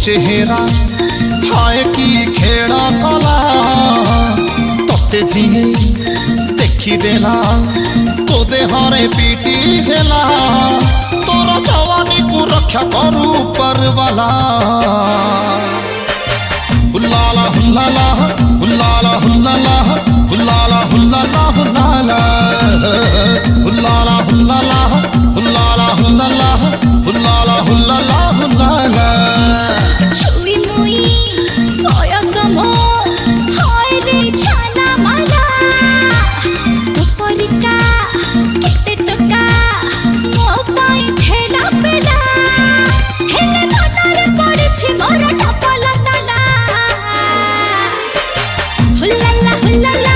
चेहरा हाय की खेला कला तोते जिए देखी देला तो देहरे पीटी गेला तोर जवानी को रक्षा करू पर वाला हुल्लाला हुल्लाला हुल्लाला हुल्लाला हुल्लाला हुल्लाला हुल्लाला हुल्लाला हुल्लाला हुल्लाला हुल्लाला हुल्लाला हुल्लाला हुल्लाला छुई मुई होय समो होय रे छाना माला उपरिका केते टका मो पाई ठेला पेला हेले मनरे पड़छि मोर टपला ताला हुल्लाला हुल्लाला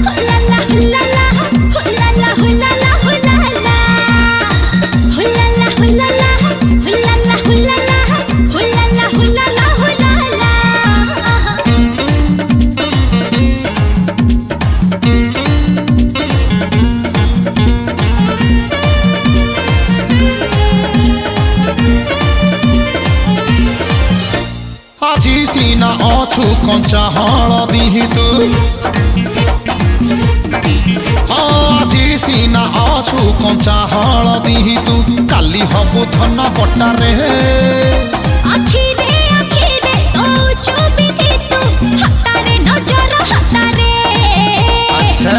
हुल्लाला हुल्लाला हुल्लाला हुल्लाला हुल्लाला हुल्लाला हुल्लाला हुल्लाला हुल्लाला हुल्लाला हुल्लाला हुल्लाला আজি सीना अछु कंचा हलदी तू আজি सीना अछु कंचा हलदी तू काली हबु धन बटारे आखिरे तो चुबी दे तू हतारे नजर हतारे अच्छा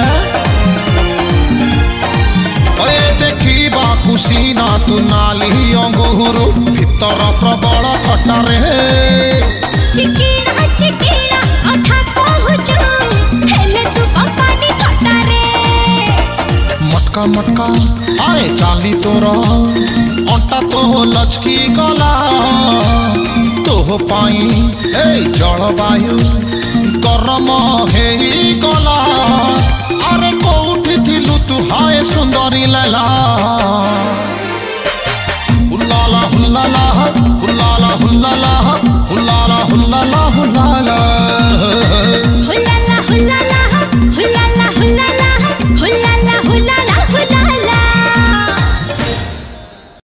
ओए देखिबा कुसीना तू नाली अंगुरु भीतर प्रबल खटारे चिकीना चिकीना अठा पहुँचू हेले तू पानी खटारे मटका मटका आए चाली तोर अंटा तो लचकी गला तो पाई ए जलवायु गरम हे गला